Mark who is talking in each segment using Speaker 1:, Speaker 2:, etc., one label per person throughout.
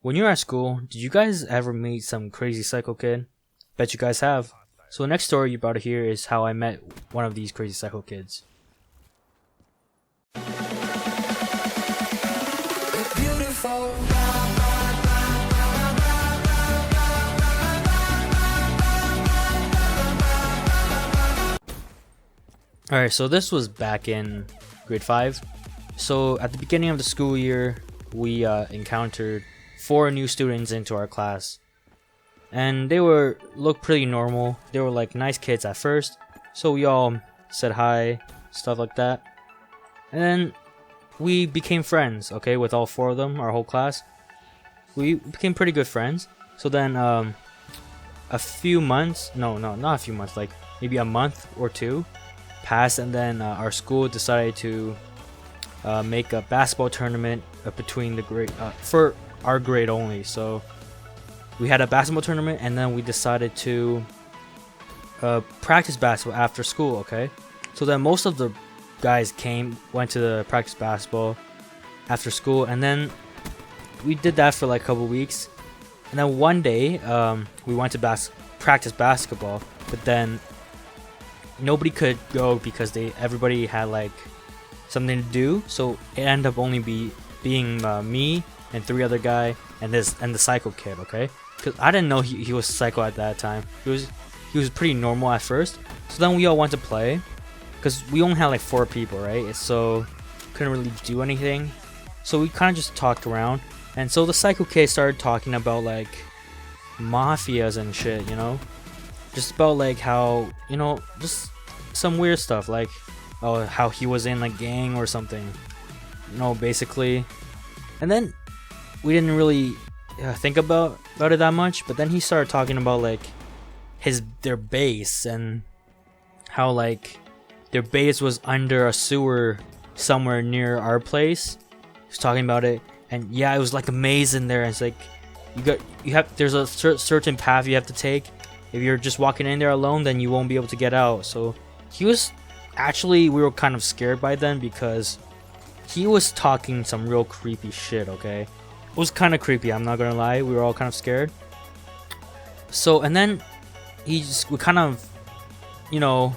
Speaker 1: When you're at school, did you guys ever meet some crazy psycho kid? Bet you guys have. So the next story you're about to hear is how I met one of these crazy psycho kids. Alright, so this was back in grade 5. So at the beginning of the school year, we encountered 4 new students into our class. And they looked pretty normal. They were like nice kids at first. So we all said hi, stuff like that. And then we became friends, okay, with all 4 of them, our whole class. We became pretty good friends. So then a few months, no, not a few months, like maybe a month or 2 passed, and then our school decided to make a basketball tournament between the grade for our grade only. So we had a basketball tournament, and then we decided to practice basketball after school. Okay, so then most of the guys went to the practice basketball after school, and then we did that for like a couple weeks. And then one day we went to practice basketball, but then nobody could go because everybody had like something to do. So it ended up only being me and 3 other guys and the Psycho Kid. Okay, because I didn't know he was psycho at that time. He was pretty normal at first. So then we all went to play because we only had like 4 people, right? So couldn't really do anything. So we kind of just talked around, and so the Psycho Kid started talking about like mafias and shit, you know, just about like how, you know, just some weird stuff, like how he was in a gang or something, you know, basically. And then we didn't really think about it that much, but then he started talking about like their base, and how like their base was under a sewer somewhere near our place. He was talking about it, and yeah, it was like a maze in there. It's like there's a certain path you have to take. If you're just walking in there alone, then you won't be able to get out. So we were kind of scared by then, because he was talking some real creepy shit. Okay, it was kind of creepy, I'm not gonna lie. We were all kind of scared. So, and then we kind of, you know,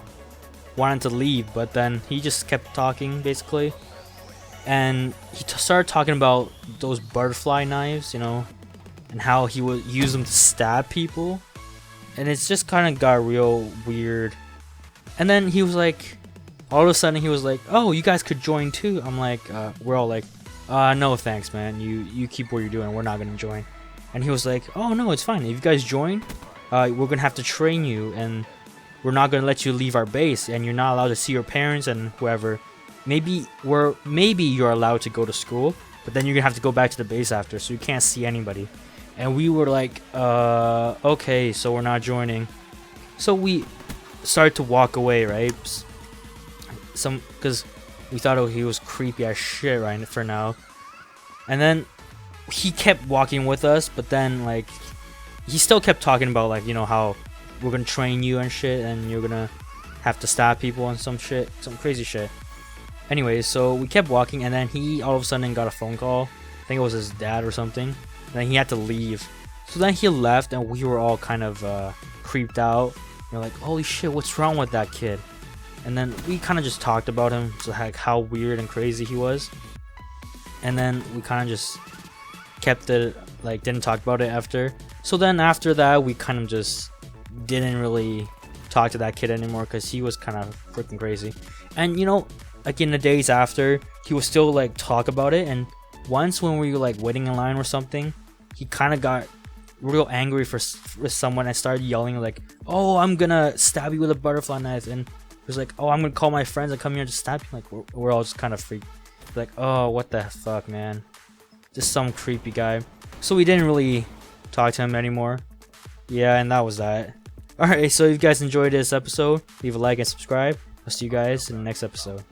Speaker 1: wanted to leave, but then he just kept talking basically, and he started talking about those butterfly knives, you know, and how he would use them to stab people. And it's just kind of got real weird. And then he was like, all of a sudden he was like, oh, you guys could join too. I'm like, we're all like, no thanks, man, you keep what you're doing, we're not gonna join. And he was like, oh no, it's fine, if you guys join, we're gonna have to train you, and we're not gonna let you leave our base, and you're not allowed to see your parents and whoever. Maybe you're allowed to go to school, but then you're gonna have to go back to the base after, so you can't see anybody. And we were like, okay, so we're not joining. So we started to walk away, right? Because we thought he was creepy as shit right for now. And then he kept walking with us, but then like he still kept talking about like, you know, how we're gonna train you and shit, and you're gonna have to stab people and some crazy shit. Anyways, so we kept walking, and then he all of a sudden got a phone call. I think it was his dad or something. Then he had to leave. So then he left, and we were all kind of creeped out. We're like, holy shit, what's wrong with that kid? And then we kind of just talked about him, so like how weird and crazy he was. And then we kind of just kept it, like didn't talk about it after. So then after that, we kind of just didn't really talk to that kid anymore, because he was kind of freaking crazy. And you know, like in the days after, he would still like talk about it. And once when we were like waiting in line or something, he kind of got real angry for someone and started yelling like, oh, I'm gonna stab you with a butterfly knife. And he was like, oh, I'm gonna call my friends and come here to stab you. Like we're all just kind of freaked, like, oh, what the fuck, man, just some creepy guy. So we didn't really talk to him anymore. Yeah, and that was that. Alright, so if you guys enjoyed this episode, leave a like and subscribe. I'll see you guys in the next episode.